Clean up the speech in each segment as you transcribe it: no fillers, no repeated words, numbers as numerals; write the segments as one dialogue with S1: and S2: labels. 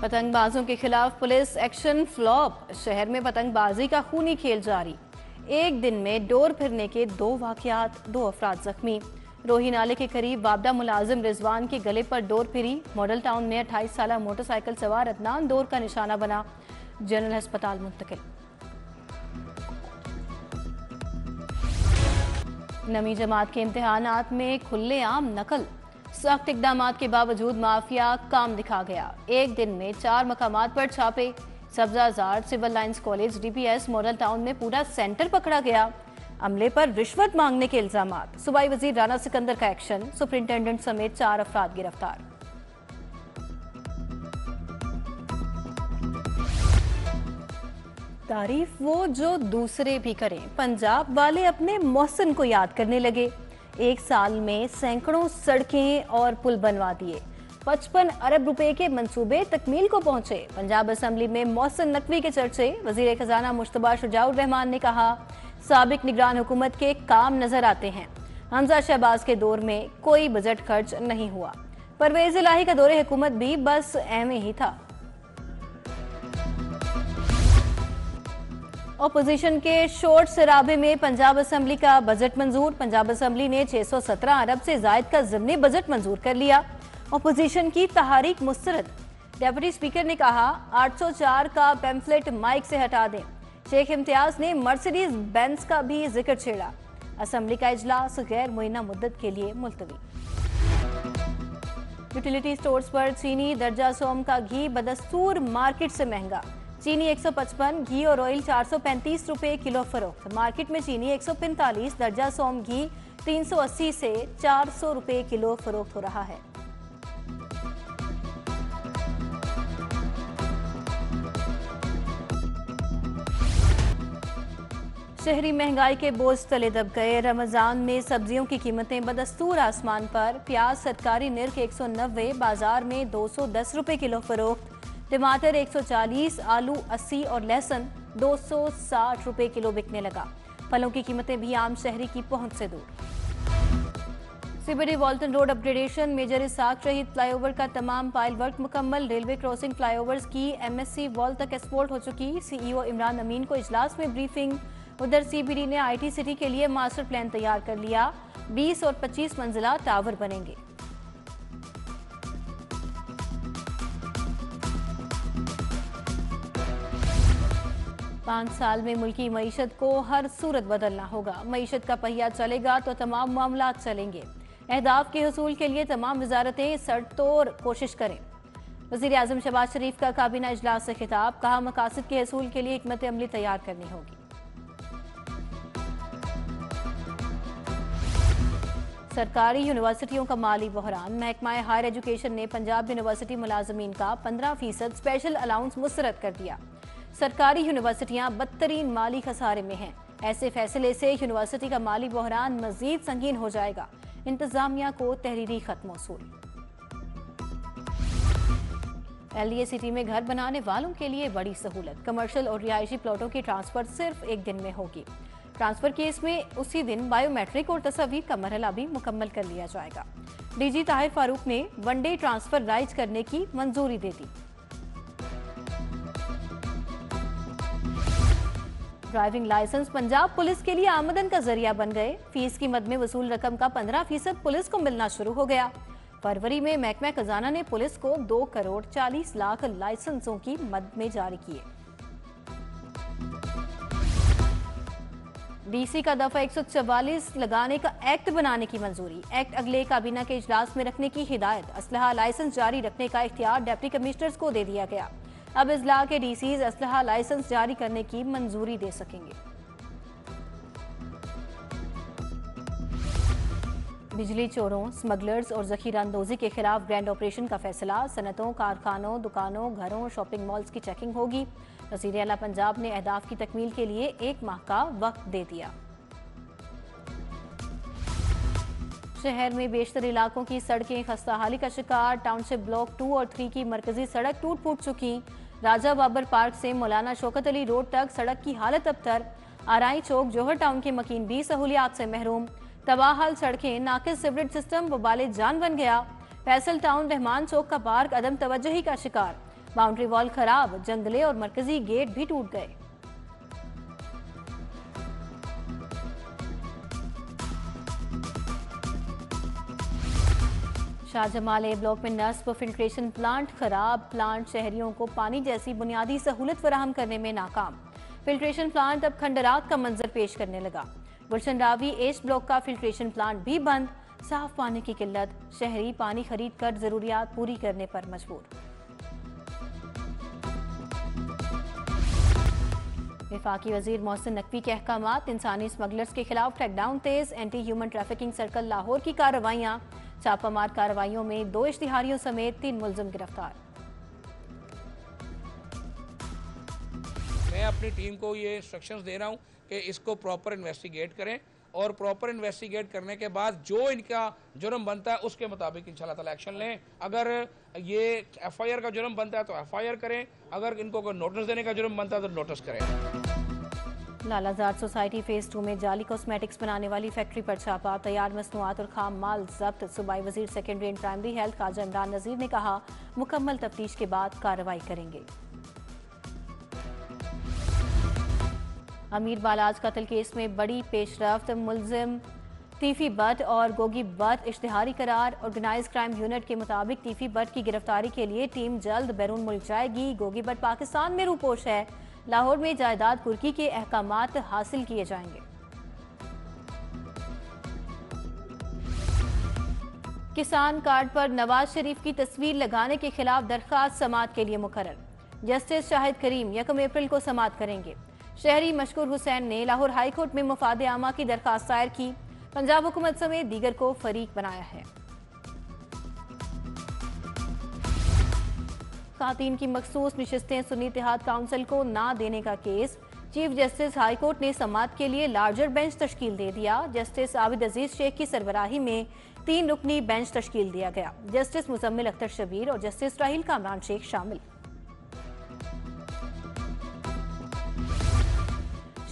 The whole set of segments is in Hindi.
S1: पतंगबाजों के खिलाफ पुलिस एक्शन फ्लॉप। शहर में पतंगबाजी का खूनी खेल जारी। एक दिन में डोर फिरने के 2 वाकयात, 2 अफराद जख्मी। रोही नाले के करीब वापदा मुलाजिम रिजवान के गले पर डोर फिरी। मॉडल टाउन में 28 साल मोटरसाइकिल सवार अदनान डोर का निशाना बना, जनरल अस्पताल मुंतकिल। नवी जमात के इम्तिहानात में खुलेआम नकल। सख्त इकदाम के बावजूद माफिया काम दिखा गया। एक दिन में 4 मकामात पर छापे। Sabzazar, civil lines college, DPS, model town में पूरा सेंटर पकड़ा गया। अमले पर रिश्वत मांगने के इल्जामात। सूबाई वजीर राना सिकंदर का एक्शन। सुपरिंटेंडेंट समेत 4 अफराद गिरफ्तार। तारीफ वो जो दूसरे भी करें। पंजाब वाले अपने मोहसिन को याद करने लगे। एक साल में सैकड़ों सड़कें और पुल बनवा दिए। 55 अरब रुपए के मंसूबे तकमील को पहुंचे। पंजाब असेंबली में मोहसिन नकवी के चर्चे। वजीर खजाना मुश्तबा शुजाउर रहमान ने कहा, साबिक निगरान हुकूमत के काम नजर आते हैं। हमजा शहबाज के दौर में कोई बजट खर्च नहीं हुआ। परवेज इलाही का दौरे हुकूमत भी बस एवं ही था। ऑपोजिशन के शोर शराबे में पंजाब असेंबली का बजट मंजूर। पंजाब असेंबली ने 617 अरब से जायद का ज़िमनी बजट मंजूर कर लिया। ऑपोजिशन की तहरीक मुस्तरद। डेप्यूटी स्पीकर ने कहा, 804 का पैम्फलेट माइक से हटा दें। शेख इम्तियाज ने मर्सिडीज बेंज का भी जिक्र छेड़ा। असेंबली का इजलास गैर मुय्यना मुद्दत के लिए मुलतवी। यूटिलिटी स्टोर्स पर चीनी दर्जा सोम का घी बदस्तूर मार्केट से महंगा। चीनी 155, घी और ऑयल 435 रुपए किलो फरोख्त। मार्केट में चीनी 145, दर्जा सोम घी 380 से 400 रुपए किलो फरोख्त हो रहा है। शहरी महंगाई के बोझ तले दब गए। रमजान में सब्जियों की कीमतें बदस्तूर आसमान पर। प्याज सरकारी निर्ख 190, बाजार में 210 रुपए किलो फरोख्त। टमाटर 140, आलू 80 और लहसुन 260 रुपए किलो बिकने लगा। फलों की कीमतें भी आम शहरी की पहुंच से दूर। CBD Walton road upgradation. Major Ishaq Shaheed flyover का तमाम पाइल वर्क मुकम्मल। रेलवे क्रॉसिंग फ्लाईओवर्स की एमएससी वॉल तक एक्सपोर्ट हो चुकी। सीईओ इमरान अमीन को इजलास में ब्रीफिंग। उधर सीबीडी ने आईटी सिटी के लिए मास्टर प्लान तैयार कर लिया। 20 और 25 मंजिला टावर बनेंगे। पाँच साल में मुल्की मईशत को हर सूरत बदलना होगा। मईशत का पहिया चलेगा तो तमाम मामलात चलेंगे। अहदाफ के हसूल के लिए तमाम वजारतें सड़तोड़ कोशिश करें। वज़ीर आज़म शहबाज शरीफ का काबीना इजलास से खिताब। कहा, मकासद के हसूल के लिए हिकमत अमली तैयार करनी होगी। सरकारी यूनिवर्सिटियों का माली बहरान। महकमा हायर एजुकेशन ने पंजाब यूनिवर्सिटी मुलाजमीन का 15% स्पेशल अलाउंस मुस्तरद कर दिया। सरकारी यूनिवर्सिटियां बदतरीन माली खसारे में हैं। ऐसे फैसले से यूनिवर्सिटी का माली बहरान मजीद संगीन हो जाएगा। इंतजामिया को तहरीरी खत मौसूल। एलडीए सिटी में घर बनाने वालों के लिए बड़ी सहूलत। कमर्शियल और रिहायशी प्लॉटों की ट्रांसफर सिर्फ एक दिन में होगी। ट्रांसफर केस में उसी दिन बायोमेट्रिक और तस्वीर का मरहला भी मुकम्मल कर लिया जाएगा। डीजी ताहिर फारूक ने वनडे ट्रांसफर राइज करने की मंजूरी दे दी। ड्राइविंग लाइसेंस पंजाब पुलिस के लिए आमदन का जरिया बन गए। फीस की मद में वसूल रकम का 15% पुलिस को मिलना शुरू हो गया। फरवरी में महकमा खजाना ने पुलिस को 2 करोड़ 40 लाख लाइसेंसों की मद में जारी किए। डीसी का दफा 144 लगाने का एक्ट बनाने की मंजूरी। एक्ट अगले काबीना के इजलास में रखने की हिदायत। असलहा लाइसेंस जारी रखने का इख्तियार डिप्टी कमिश्नर्स को दे दिया गया। अब इजला के डीसीज असलहा लाइसेंस जारी करने की मंजूरी दे सकेंगे। बिजली चोरों, स्मगलर्स और जखीरा अंदोजी के खिलाफ ग्रैंड ऑपरेशन का फैसला। सनतों, कारखानों, दुकानों, घरों, शॉपिंग मॉल्स की चेकिंग होगी। वज़ीर आला पंजाब ने अहदाफ की तकमील के लिए 1 माह का वक्त दे दिया। शहर में बेशतर इलाकों की सड़कें खस्ताहाली का शिकार। टाउनशिप ब्लॉक 2 और 3 की मरकजी सड़क टूट फूट चुकी। राजा बाबर पार्क से मौलाना शौकत अली रोड तक सड़क की हालत अबतर। आराई चौक जौहर टाउन के मकीन भी सहूलियात से महरूम। तबाहाल सड़कें, नाकिस सिवरेज सिस्टम वबाले जान बन गया। फैसल टाउन रहमान चौक का पार्क अदम तवज्जुही का शिकार। बाउंड्री वॉल खराब, जंगले और मरकजी गेट भी टूट गए। शाहजमाल ए ब्लॉक में नस्ब फिल्ट्रेशन प्लांट खराब, प्लांट शहरियों को पानी जैसी बुनियादी सहूलत फराहम करने में नाकाम। फिल्ट्रेशन प्लांट अब खंडरात का मंजर पेश करने लगा। गुलशन रावी एस ब्लॉक का फिल्ट्रेशन प्लांट भी बंद, साफ पानी की किल्लत, शहरी पानी खरीद कर जरूरियात पूरी करने पर मजबूर। वफाकी वजीर मोहसिन नकवी के अहकामात, इंसानी स्मगलर्स के खिलाफ क्रैकडाउन तेज, anti human trafficking circle Lahore की कार्रवाइयां, छापामार कार्रवाइयों में 2 इश्तिहारियों समेत 3 मुलजिम गिरफ्तार।
S2: मैं अपनी टीम को ये इंस्ट्रक्शंस दे रहा हूँ कि इसको प्रॉपर इन्वेस्टिगेट करें और प्रॉपर इन्वेस्टिगेट करने के बाद जो इनका जुर्म बनता है उसके मुताबिक इंशाल्लाह ताला एक्शन लें। अगर ये एफआईआर का जुर्म बनता है तो एफआईआर करें, अगर इनको कोई नोटिस देने का जुर्म बनता है तो नोटिस करें।
S1: लालाजाद सोसाइटी फेज 2 में जाली कॉस्मेटिक्स बनाने वाली फैक्ट्री पर छापा, तैयार मसनूआत और खाम माल जब्त। सूबाई वजीर secondary and primary health Khwaja Imran Nazir ने कहा, मुकम्मल तफ्तीश के बाद कार्रवाई करेंगे। अमीर बालाज कत्ल केस में बड़ी पेशरफ्त, मुलजिम तीफी बट और गोगी बट इश्तिहारी करार। ऑर्गेनाइज क्राइम यूनिट के मुताबिक तीफी बट की गिरफ्तारी के लिए टीम जल्द बैरून मुल्क जाएगी। गोगी बट पाकिस्तान में रूपोश है। लाहौर में जायदाद कुर्की के अहकामात हासिल किए जाएंगे। किसान कार्ड पर नवाज शरीफ की तस्वीर लगाने के खिलाफ दरखास्त समाअत के लिए मुकर्रर। जस्टिस शाहिद करीम 1 अप्रैल को समाअत करेंगे। शहरी मशकूर हुसैन ने लाहौर हाई कोर्ट में मुफादे आमा की दरखास्त दायर की। पंजाब हुकूमत समेत दीगर को फरीक बनाया है। खातन की मखसूस नशिस्तें सुन्नी इत्तेहाद काउंसिल को ना देने का case. Chief justice high court ने समाअत के लिए लार्जर बेंच तश्कील दे दिया। जस्टिस आबिद अजीज शेख की सरबराही में 3 रुकनी बेंच तश्कील दिया गया। जस्टिस मुजम्मिल अख्तर शबीर और जस्टिस राहिल कामरान शेख शामिल।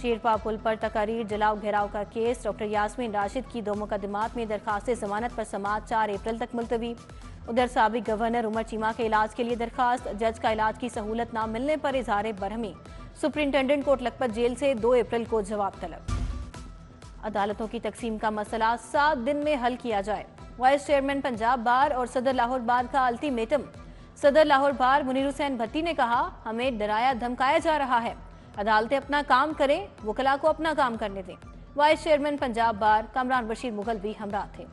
S1: शेरपा पुल पर तकारीर जलाओ घेराव का केस। डॉक्टर यास्मीन राशिद की 2 मुकदमात में दरखास्त जमानत पर समाअत 4 अप्रैल तक मुलतवी। उधर साबिक गवर्नर उमर चीमा के इलाज के लिए दरखास्त। जज का इलाज की सहूलत न मिलने पर इजहार बरहमी। सुप्रिंटेंडेंट कोट लखपत जेल से 2 अप्रैल को जवाब तलब। अदालतों की तकसीम का मसला 7 दिन में हल किया जाए। वाइस चेयरमैन पंजाब बार और सदर लाहौर बार का अल्टीमेटम। सदर लाहौर बार मुनीर हुसैन भट्टी ने कहा, हमें डराया धमकाया जा रहा है, अदालतें अपना काम करें, वकला को अपना काम करने दें। वाइस चेयरमैन पंजाब बार कामरान बशीर मुगल भी हमरा थे।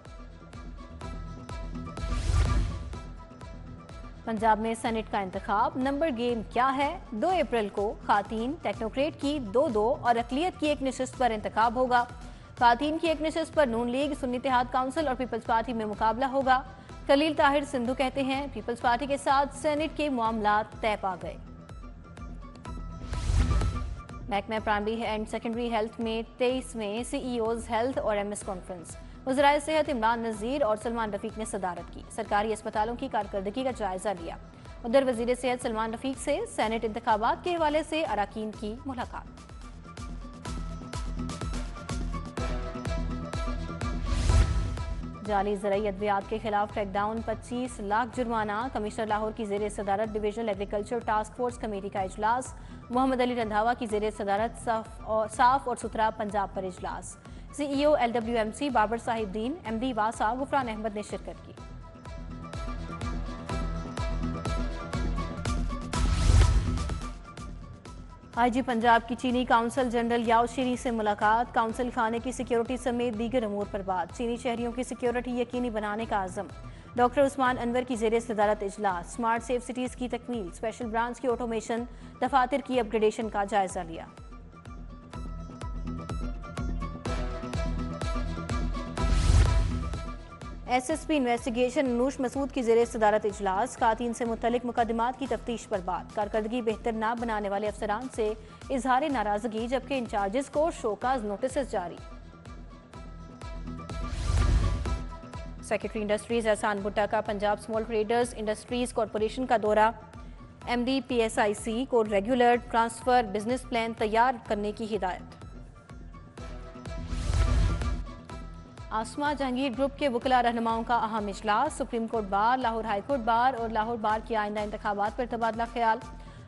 S1: पंजाब में सेनेट का इंतखाब, नंबर गेम क्या है? 2 अप्रैल को खातीन टेक्नोक्रेट की 2-2 और अकलियत की 1 नशिस्त पर इंतखाब होगा। खातीन की 1 नशिस्त पर नून लीग, सुन्नी इत्तेहाद काउंसिल और पीपल्स पार्टी में मुकाबला होगा। खलील ताहिर सिंधु कहते हैं, पीपल्स पार्टी के साथ सेनेट के मामला तय पा गए। महकमा प्राइमरी एंड सेकेंडरी हेल्थ में 23वें सीईओज हेल्थ और एमएस कॉन्फ्रेंस। वज़राए सेहत इमरान नज़ीर और सलमान रफीक ने सदारत की। सरकारी अस्पतालों की कारकर्दगी का जायजा लिया। उधर वज़ीर सेहत सलमान रफीक से सेनेट इंतखाबात के हवाले से अराकीन की मुलाकात। जाली ज़राई अद्वियात के खिलाफ क्रैकडाउन, 25 लाख जुर्माना। कमिश्नर लाहौर की ज़ेरे सदारत divisional agriculture task force committee का इजलास। मोहम्मद अली रंधावा की ज़ेरे सदारत साफ और सुथरा पंजाब पर इजलास। CEO LWMC Babar Sahibdin, MD वासा गुफरान अहमद ने शिरकत की। IG पंजाब की चीनी काउंसिल जनरल याओ शीरी से मुलाकात। काउंसिल खाने की सिक्योरिटी समेत दीगर अमूर पर बात। चीनी शहरियों की सिक्योरिटी यकीनी बनाने का आज़म। डॉक्टर उस्मान अनवर की ज़ेरे सदारत इजलास। स्मार्ट सेफ सिटीज़ की तकमील, स्पेशल ब्रांच की ऑटोमेशन, दफातर की अपग्रेडेशन का जायजा लिया। SSP इन्वेस्टिगेशन अनूश मसूद की ज़ेरे सदारत इजलास। खातीन से मुतल्लिक मुकदमात की तफ्तीश पर बात। कारकर्दगी बेहतर न बनाने वाले अफसरान से इजहार नाराजगी, जबकि इंचार्जेस को शोकाज नोटिस जारी। सेक्रेटरी इंडस्ट्रीज एहसान भुट्टा का Punjab small traders industries corporation का दौरा। MD PSIC को रेगुलर ट्रांसफर बिजनेस प्लान तैयार करने की हिदायत। आसमा जहांगीर ग्रुप के वकला रहनुमाओं का अहम इजलास। Supreme court bar, Lahore high court bar और लाहौर बार की आइंदा इंतखाबात पर तबादला ख्याल।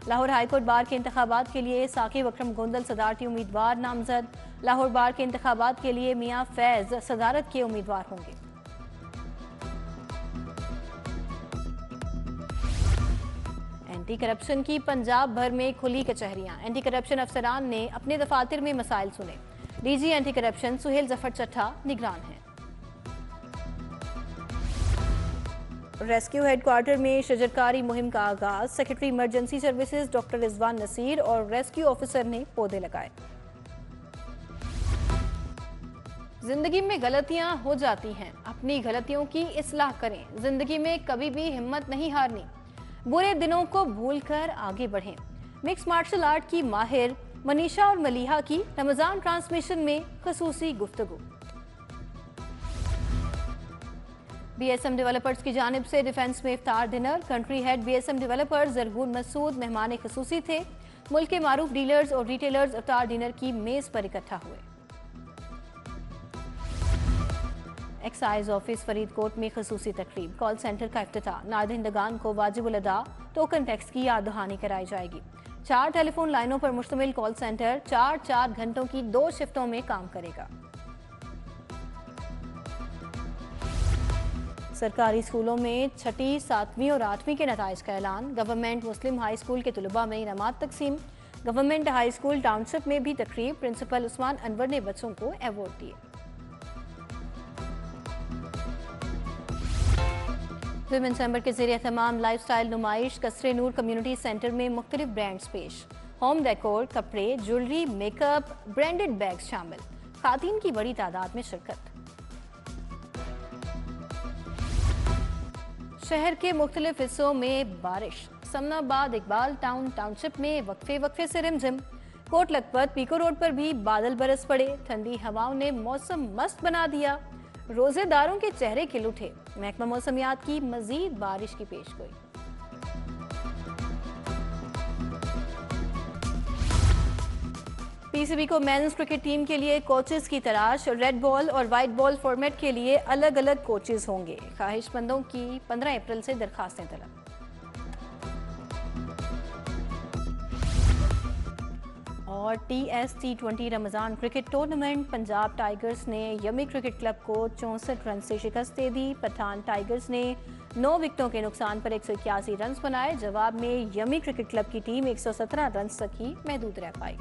S1: लाहौर हाईकोर्ट बार के इंतखाबात के लिए साकिब अकरम गोंदल सदारती उम्मीदवार नामजद। लाहौर बार के इंतखाबात के लिए मियां फैज सदारत के उम्मीदवार होंगे। एंटी करप्शन की पंजाब भर में खुली कचहरियां। एंटी करप्शन अफसरान ने अपने दफातर में मसाइल सुने। DG anti corruption Suhail Zafar Chatta निगरान हैं। रेस्क्यू हेडक्वार्टर में शजरकारी मुहिम का आगाज। Secretary emergency services doctor Rizwan Naseer और रेस्क्यू ऑफिसर ने पौधे लगाए। जिंदगी में गलतियां हो जाती हैं, अपनी गलतियों की इस्लाह करें। जिंदगी में कभी भी हिम्मत नहीं हारनी, बुरे दिनों को भूलकर आगे बढ़ें। मिक्स मार्शल आर्ट की माहिर मनीषा और मलिहा की रमजान ट्रांसमिशन में खसूसी गुफ्तगू। बीएसएम डेवलपर्स की जानिब से डिफेंस में इफ्तार dinner. Country head BSM developers Zargoon Masood मेहमान खसूसी थे। मुल्क के मारूफ डीलर्स और रिटेलर्स इफ्तार डिनर की मेज पर इकट्ठा हुए। एक्साइज ऑफिस फरीदकोट में खसूसी तकरीब। कॉल सेंटर का इफ्तिताह। नादहिंदगान को वाजिबुल अदा टोकन टैक्स की याद दहानी कराई जाएगी। 4 टेलीफोन लाइनों पर मुश्तमिल कॉल सेंटर 4 घंटों की 2 शिफ्टों में काम करेगा। सरकारी स्कूलों में 6ठी, 7वीं और 8वीं के नताइज का ऐलान। गवर्नमेंट मुस्लिम हाई स्कूल के तलबा में इनामात तकसीम। गवर्नमेंट हाई स्कूल टाउनशिप में भी तकरीब। प्रिंसिपल उस्मान अनवर ने बच्चों को अवार्ड दिए। विमेन चैम्बर के ज़रिए तमाम लाइफ स्टाइल नुमाइश। कसरे नूर कम्युनिटी सेंटर में मुख्तलिफ ब्रांड्स पेश। होम डेकोर, कपड़े, ज्वेलरी, मेकअप, ब्रांडेड बैग शामिल। खातीन की बड़ी तादाद में शिरकत। शहर के मुख्तलिफ हिस्सों में बारिश। समनाबाद इकबाल टाउनशिप में वक्फे से रिमझिम। कोट लखपत पीको रोड पर भी बादल बरस पड़े। ठंडी हवाओं ने मौसम मस्त बना दिया। रोजेदारों के चेहरे खिल उठे। महकमा मौसमियात की मजीद बारिश की पेशगोई। पीसीबी को मेंस क्रिकेट टीम के लिए कोचेस की तलाश। रेड बॉल और व्हाइट बॉल फॉर्मेट के लिए अलग अलग कोचेस होंगे। ख्वाहिशमंदों की 15 अप्रैल से दरखास्तें तलब। और TS-T20 Ramzan cricket tournament. Punjab tigers ने यमी क्रिकेट क्लब को 64 रन से शिकस्त दे दी। पठान टाइगर्स ने 9 विकेटों के नुकसान पर 181 रन बनाए। जवाब में यमी क्रिकेट क्लब की टीम 117 रन तक ही महदूद रह पाई।